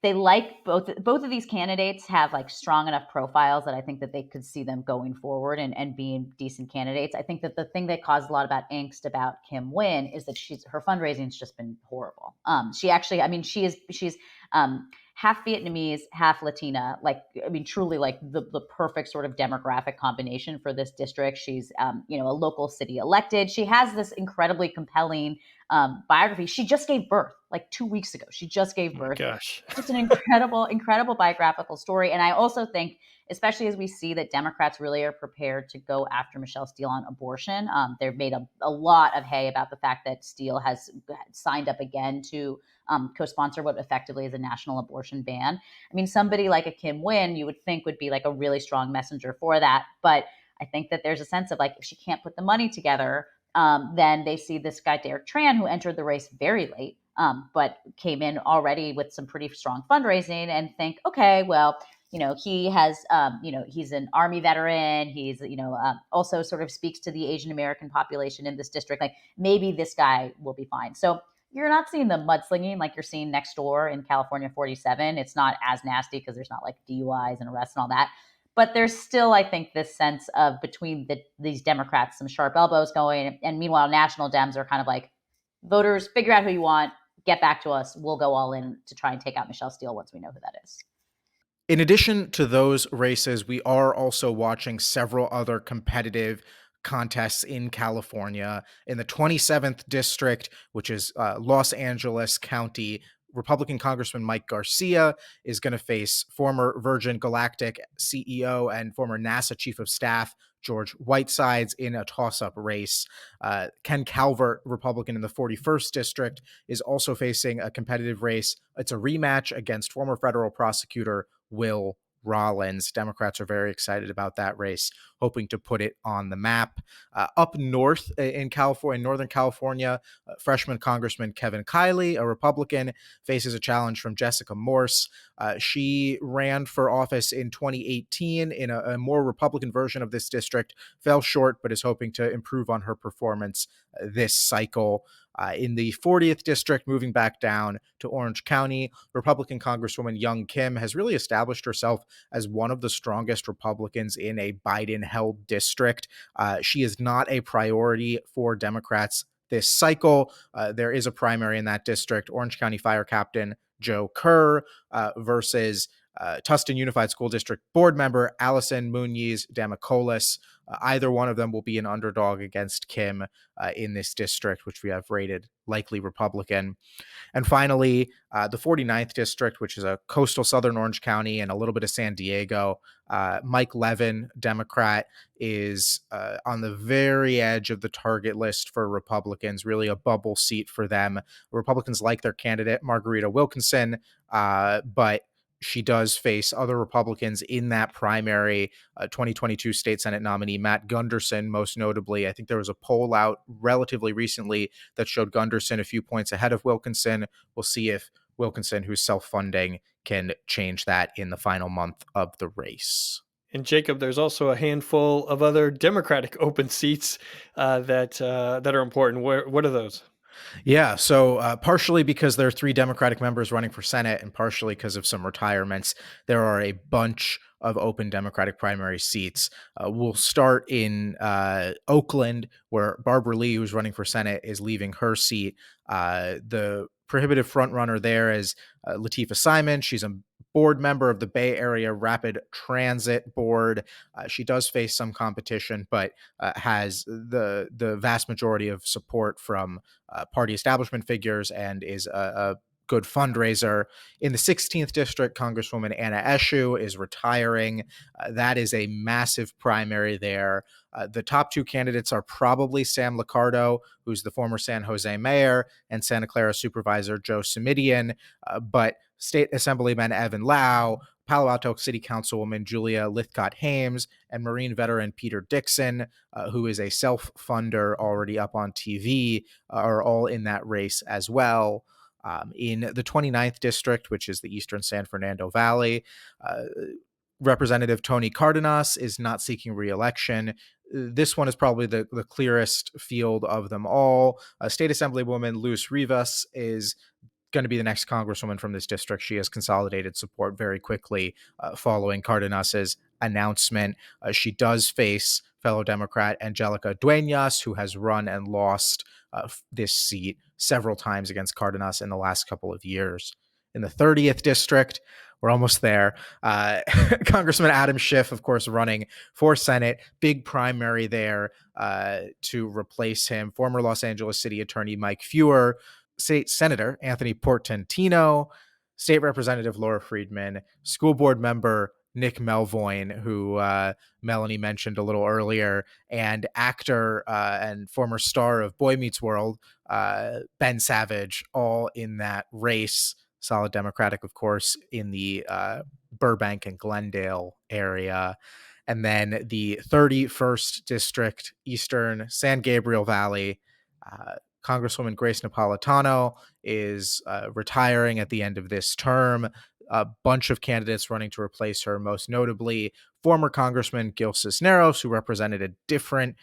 like both of these candidates have like strong enough profiles that I think that they could see them going forward and being decent candidates. I think that the thing that caused a lot about angst about Kim Wynn is that her fundraising's just been horrible. She's half Vietnamese, half Latina, truly like the perfect sort of demographic combination for this district. She's, a local city elected. She has this incredibly compelling biography. She just gave birth like 2 weeks ago. She just gave birth. Oh, gosh. Just an incredible biographical story. And I also think, especially as we see that Democrats really are prepared to go after Michelle Steele on abortion, they've made a lot of hay about the fact that Steele has signed up again to co-sponsor what effectively is a national abortion ban. I mean, somebody like a Kim Wynn, you would think would be like a really strong messenger for that. But I think that there's a sense of like, if she can't put the money together, then they see this guy, Derek Tran, who entered the race very late, but came in already with some pretty strong fundraising, and think, okay, well, he has, he's an Army veteran. He's, also sort of speaks to the Asian American population in this district. Like maybe this guy will be fine. So you're not seeing the mudslinging like you're seeing next door in California 47. It's not as nasty because there's not like DUIs and arrests and all that. But there's still, I think, this sense of between these Democrats, some sharp elbows going. And meanwhile, national Dems are kind of like, voters, figure out who you want, get back to us. We'll go all in to try and take out Michelle Steele once we know who that is. In addition to those races, we are also watching several other competitive contests in California. In the 27th district, which is Los Angeles County, Republican Congressman Mike Garcia is going to face former Virgin Galactic CEO and former NASA Chief of Staff George Whitesides in a toss-up race. Ken Calvert, Republican in the 41st district, is also facing a competitive race. It's a rematch against former federal prosecutor Will Rollins. Democrats are very excited about that race, hoping to put it on the map. Up north in California, in Northern California, freshman Congressman Kevin Kiley, a Republican, faces a challenge from Jessica Morse. She ran for office in 2018 in a more Republican version of this district, fell short, but is hoping to improve on her performance this cycle. In the 40th district, moving back down to Orange County, Republican Congresswoman Young Kim has really established herself as one of the strongest Republicans in a Biden-held district. She is not a priority for Democrats this cycle. There is a primary in that district. Orange County Fire Captain Joe Kerr versus Tustin Unified School District board member Allison Muniz Damacolis. Either one of them will be an underdog against Kim in this district, which we have rated likely Republican. And finally, the 49th district, which is a coastal southern Orange County and a little bit of San Diego. Mike Levin, Democrat, is on the very edge of the target list for Republicans, really a bubble seat for them. Republicans like their candidate, Margarita Wilkinson, but she does face other Republicans in that primary. 2022 state Senate nominee Matt Gunderson, most notably. I think there was a poll out relatively recently that showed Gunderson a few points ahead of Wilkinson. We'll see if Wilkinson, who's self-funding, can change that in the final month of the race. And Jacob, there's also a handful of other Democratic open seats that are important. What are those? Yeah, so partially because there are 3 Democratic members running for Senate and partially because of some retirements, there are a bunch of open Democratic primary seats. We'll start in Oakland, where Barbara Lee, who's running for Senate, is leaving her seat. The prohibitive frontrunner there is Latifah Simon. She's a board member of the Bay Area Rapid Transit Board. She does face some competition, but has the vast majority of support from party establishment figures and is a good fundraiser. In the 16th district, Congresswoman Anna Eshoo is retiring. That is a massive primary there. The top 2 candidates are probably Sam Liccardo, who's the former San Jose mayor, and Santa Clara Supervisor Joe Simidian, but State Assemblyman Evan Lau, Palo Alto City Councilwoman Julia Lithcott-Hames, and Marine veteran Peter Dixon, who is a self-funder already up on TV, are all in that race as well. In the 29th district, which is the eastern San Fernando Valley, Representative Tony Cardenas is not seeking re-election. This one is probably the clearest field of them all. State Assemblywoman Luz Rivas is going to be the next congresswoman from this district. She has consolidated support very quickly following Cardenas's announcement. She does face fellow Democrat Angelica Duenas, who has run and lost this seat several times against Cardenas in the last couple of years. In the 30th district, we're almost there. Congressman Adam Schiff, of course, running for Senate. Big primary there to replace him. Former Los Angeles City Attorney Mike Fewer, State Senator Anthony Portantino, State Representative Laura Friedman, School Board Member Nick Melvoin, who Melanie mentioned a little earlier, and actor and former star of Boy Meets World, Ben Savage, all in that race. Solid Democratic, of course, in the Burbank and Glendale area. And then the 31st District, Eastern San Gabriel Valley, Congresswoman Grace Napolitano is retiring at the end of this term. A bunch of candidates running to replace her, most notably former Congressman Gil Cisneros, who represented a different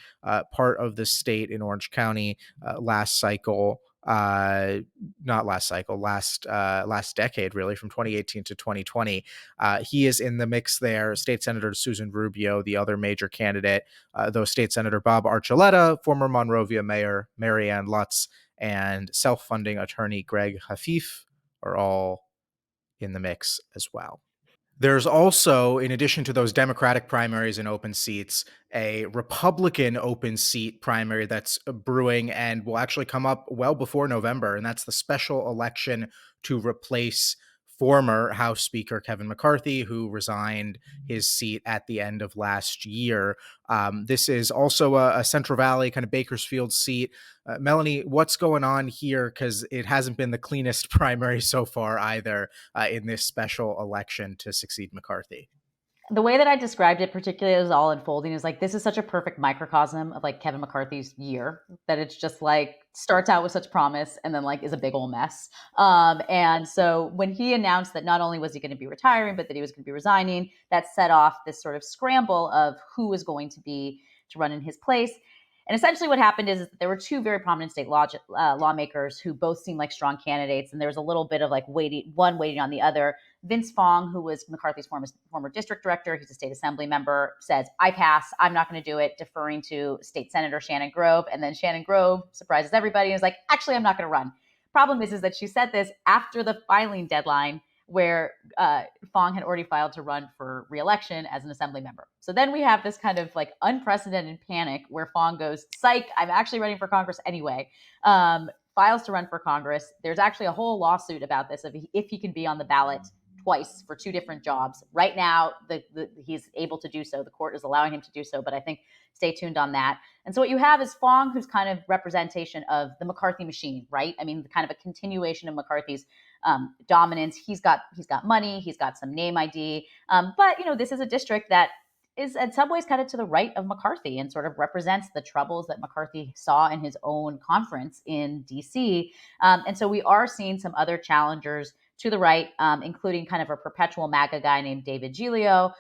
part of the state in Orange County last cycle. Not last cycle, last decade, really, from 2018 to 2020. He is in the mix there. State Senator Susan Rubio, the other major candidate, though State Senator Bob Archuleta, former Monrovia Mayor Mary Ann Lutz, and self-funding attorney Greg Hafif are all in the mix as well. There's also, in addition to those Democratic primaries and open seats, a Republican open seat primary that's brewing and will actually come up well before November, and that's the special election to replace former House Speaker Kevin McCarthy, who resigned his seat at the end of last year. This is also a Central Valley kind of Bakersfield seat. Melanie, what's going on here? Because it hasn't been the cleanest primary so far either in this special election to succeed McCarthy. The way that I described it, particularly as all unfolding, is like this is such a perfect microcosm of like Kevin McCarthy's year that it's just like starts out with such promise and then like is a big old mess. And so when he announced that not only was he going to be retiring, but that he was going to be resigning, that set off this sort of scramble of who was going to be to run in his place. And essentially what happened is that there were two very prominent state lawmakers who both seemed like strong candidates. And there was a little bit of like waiting on the other. Vince Fong, who was McCarthy's former district director, he's a state assembly member, says, I pass, I'm not going to do it, deferring to State Senator Shannon Grove. And then Shannon Grove surprises everybody and is like, actually, I'm not going to run. Problem is that she said this after the filing deadline where Fong had already filed to run for re-election as an assembly member. So then we have this kind of like unprecedented panic where Fong goes, psych, I'm actually running for Congress anyway. Files to run for Congress. There's actually a whole lawsuit about this if he can be on the ballot twice for two different jobs. Right now, he's able to do so. The court is allowing him to do so, but I think stay tuned on that. And so what you have is Fong, who's kind of representation of the McCarthy machine, right? I mean, kind of a continuation of McCarthy's dominance. He's got money, he's got some name ID, but this is a district that is in some ways kind of to the right of McCarthy and sort of represents the troubles that McCarthy saw in his own conference in DC. And so we are seeing some other challengers to the right, including kind of a perpetual MAGA guy named David Giglio,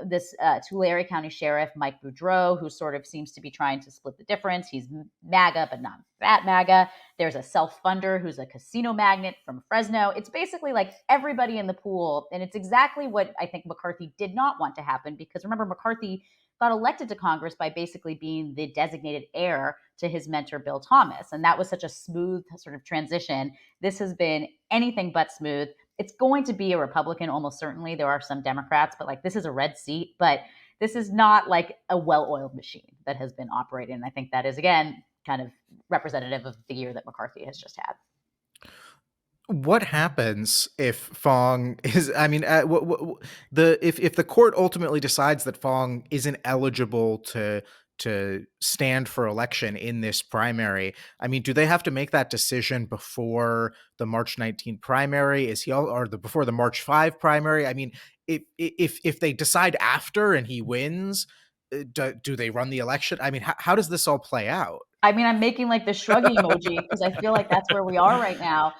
this Tulare County Sheriff Mike Boudreau, who sort of seems to be trying to split the difference. He's MAGA, but not that MAGA. There's a self-funder who's a casino magnate from Fresno. It's basically like everybody in the pool, and it's exactly what I think McCarthy did not want to happen, because remember, McCarthy got elected to Congress by basically being the designated heir to his mentor, Bill Thomas. And that was such a smooth sort of transition. This has been anything but smooth. It's going to be a Republican, almost certainly. There are some Democrats, but like this is a red seat. But this is not like a well-oiled machine that has been operating. And I think that is, again, kind of representative of the year that McCarthy has just had. What happens if Fong is? I mean, if the court ultimately decides that Fong isn't eligible to stand for election in this primary? I mean, do they have to make that decision before the March 19 primary? Is he before the March 5 primary? I mean, if they decide after and he wins, do they run the election? I mean, how does this all play out? I mean, I'm making like the shruggy emoji because I feel like that's where we are right now.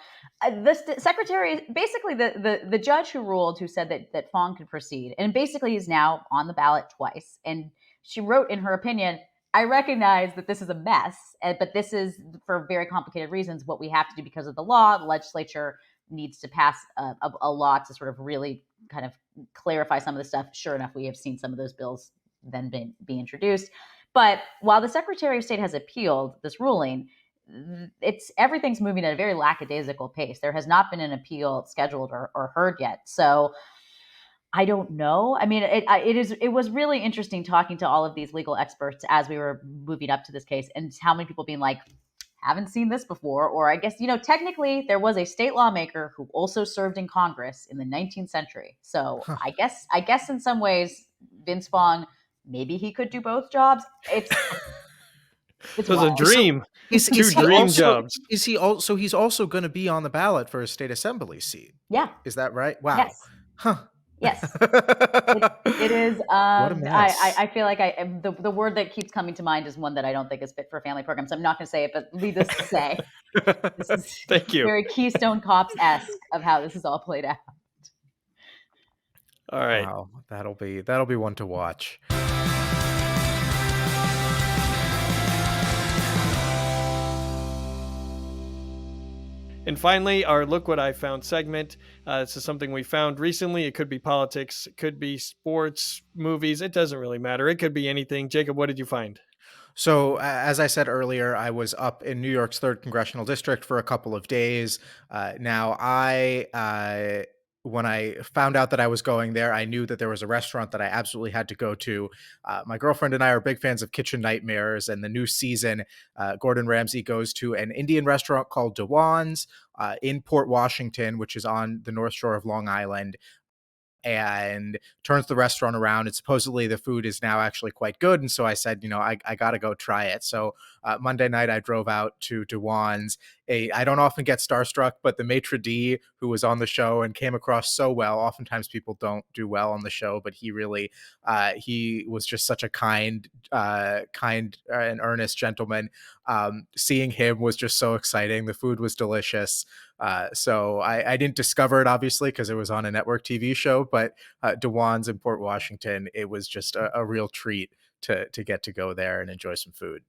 The secretary, basically the judge who ruled, who said that Fong could proceed, and basically he's now on the ballot twice. And she wrote in her opinion, I recognize that this is a mess, but this is for very complicated reasons what we have to do because of the law. The legislature needs to pass a law to sort of really kind of clarify some of the stuff. Sure enough, we have seen some of those bills then be introduced. But while the Secretary of State has appealed this ruling, everything's moving at a very lackadaisical pace. There has not been an appeal scheduled or heard yet. So I don't know. I mean, it was really interesting talking to all of these legal experts as we were moving up to this case, and how many people being like, haven't seen this before. Or I guess, technically there was a state lawmaker who also served in Congress in the 19th century. So I guess in some ways, Vince Vaughn, maybe he could do both jobs. It's a dream. Two dream jobs. Is he also? He's also going to be on the ballot for a state assembly seat. Yeah. Is that right? Wow. Yes. Huh. Yes. It is. What a mess. I feel like the word that keeps coming to mind is one that I don't think is fit for family programs. I'm not going to say it, but needless to say, this is Thank you. Very Keystone Cops-esque of how this is all played out. All right. Wow, that'll be one to watch. And finally, our Look What I Found segment. This is something we found recently. It could be politics, it could be sports, movies. It doesn't really matter. It could be anything. Jacob, what did you find? So, as I said earlier, I was up in New York's third congressional district for a couple of days. When I found out that I was going there, I knew that there was a restaurant that I absolutely had to go to. My girlfriend and I are big fans of Kitchen Nightmares, and the new season, Gordon Ramsay goes to an Indian restaurant called Dianne's in Port Washington, which is on the North Shore of Long Island, and turns the restaurant around. And supposedly the food is now actually quite good. And so I said, I got to go try it. So Monday night, I drove out to Dewan's. I don't often get starstruck, but the maitre d' who was on the show and came across so well. Oftentimes people don't do well on the show, but he was just such a kind and earnest gentleman. Seeing him was just so exciting. The food was delicious. So I didn't discover it, obviously, because it was on a network TV show, but Dewan's in Port Washington, it was just a real treat to get to go there and enjoy some food.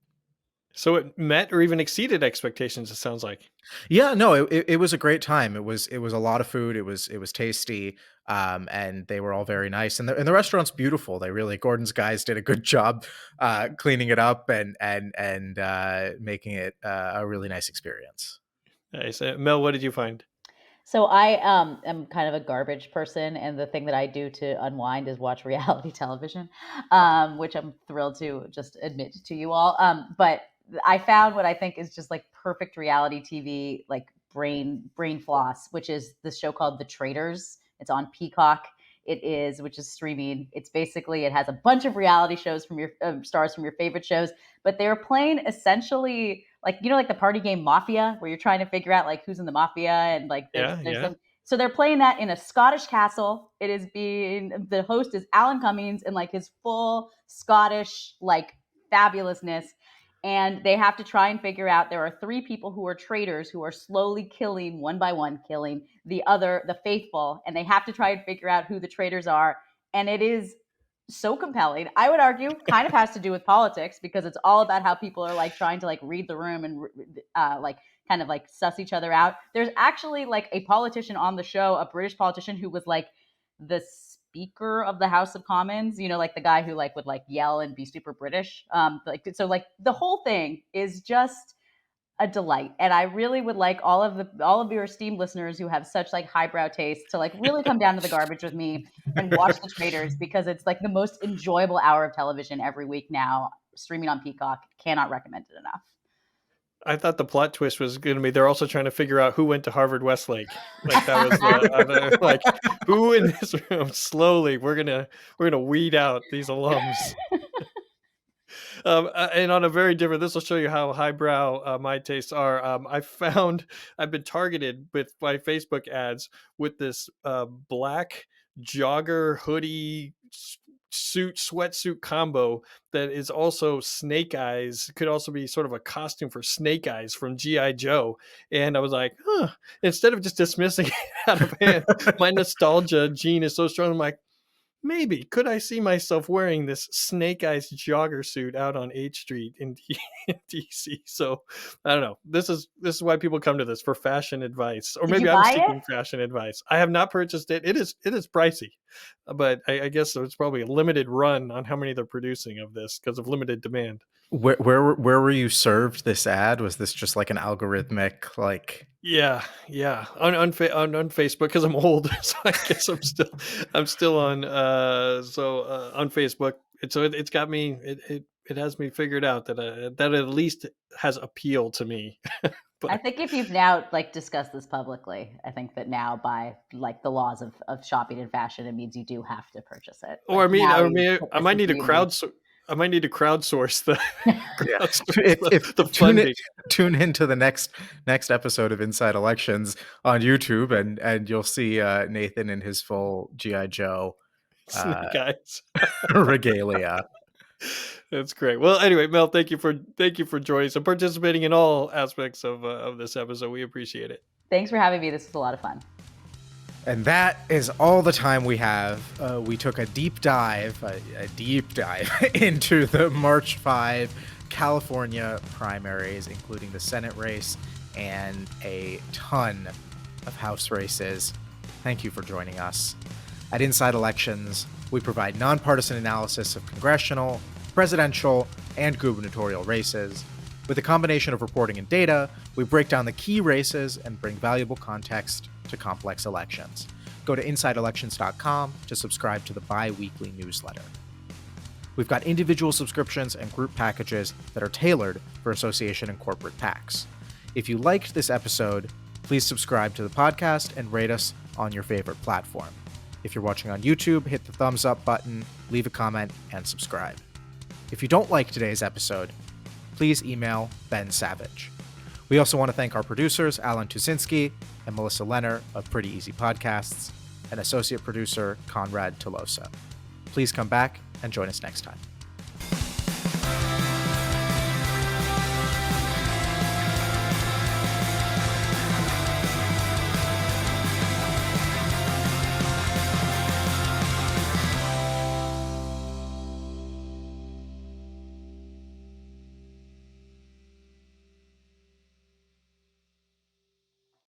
So it met or even exceeded expectations, it sounds like. Yeah, no, it was a great time. It was a lot of food. It was tasty, and they were all very nice. And the restaurant's beautiful. Gordon's guys did a good job cleaning it up and making it a really nice experience. Nice. Mel, what did you find? So I am kind of a garbage person, and the thing that I do to unwind is watch reality television, which I'm thrilled to just admit to you all. But I found what I think is just like perfect reality TV, like brain floss, which is this show called The Traitors. It's on Peacock. Which is streaming. It's basically, it has a bunch of reality shows from your stars from your favorite shows, but they're playing essentially like, like the party game Mafia, where you're trying to figure out like who's in the mafia, and like there's some. So they're playing that in a Scottish castle. The host is Alan Cummings in like his full Scottish like fabulousness. And they have to try and figure out, there are three people who are traitors who are slowly killing one by one, killing the faithful. And they have to try and figure out who the traitors are. And it is so compelling. I would argue kind of has to do with politics, because it's all about how people are like trying to like read the room and like kind of like suss each other out. There's actually like a politician on the show, a British politician who was like the Speaker of the House of Commons, like the guy who like would like yell and be super British. So like the whole thing is just a delight. And I really would like all of your esteemed listeners who have such like highbrow taste to like really come down to the garbage with me and watch The Traitors, because it's like the most enjoyable hour of television every week now, streaming on Peacock. Cannot recommend it enough. I thought the plot twist was going to be they're also trying to figure out who went to Harvard Westlake. Like that was like who in this room. Slowly, we're gonna weed out these alums. And on a very different, this will show you how highbrow my tastes are. I've been targeted by Facebook ads with this black jogger hoodie sweatsuit combo that is also Snake Eyes, could also be sort of a costume for Snake Eyes from G.I. Joe. And I was like, instead of just dismissing it out of hand, my nostalgia gene is so strong. I'm like, maybe could I see myself wearing this Snake Eyes jogger suit out on H Street in DC? So I don't know. This is why people come to this, for fashion advice, or maybe I'm seeking fashion advice. I have not purchased it. It is pricey, but I guess it's probably a limited run on how many they're producing of this because of limited demand. Where were you served this ad? Was this just like an algorithmic like? Yeah, on Facebook, because I'm old, so I guess I'm still on on Facebook. It's got me. It has me figured out that at least has appeal to me. But I think if you've now like discussed this publicly, I think that now by like the laws of shopping and fashion, it means you do have to purchase it. Or I might need to crowdsource the, the funding. Tune into the next episode of Inside Elections on YouTube, and you'll see Nathan in his full G.I. Joe guys regalia. That's great. Well, anyway, Mel, thank you for joining us and participating in all aspects of this episode. We appreciate it. Thanks for having me. This was a lot of fun. And that is all the time we have. We took a deep dive into the March 5 California primaries, including the Senate race and a ton of House races. Thank you for joining us. At Inside Elections, we provide nonpartisan analysis of congressional, presidential and gubernatorial races. With a combination of reporting and data, we break down the key races and bring valuable context to complex elections. Go to InsideElections.com to subscribe to the bi-weekly newsletter. We've got individual subscriptions and group packages that are tailored for association and corporate PACs. If you liked this episode, please subscribe to the podcast and rate us on your favorite platform. If you're watching on YouTube, hit the thumbs up button, leave a comment, and subscribe. If you don't like today's episode, please email Ben Savage. We also want to thank our producers, Alan Tusinski and Melissa Lenner of Pretty Easy Podcasts, and associate producer Conrad Tolosa. Please come back and join us next time.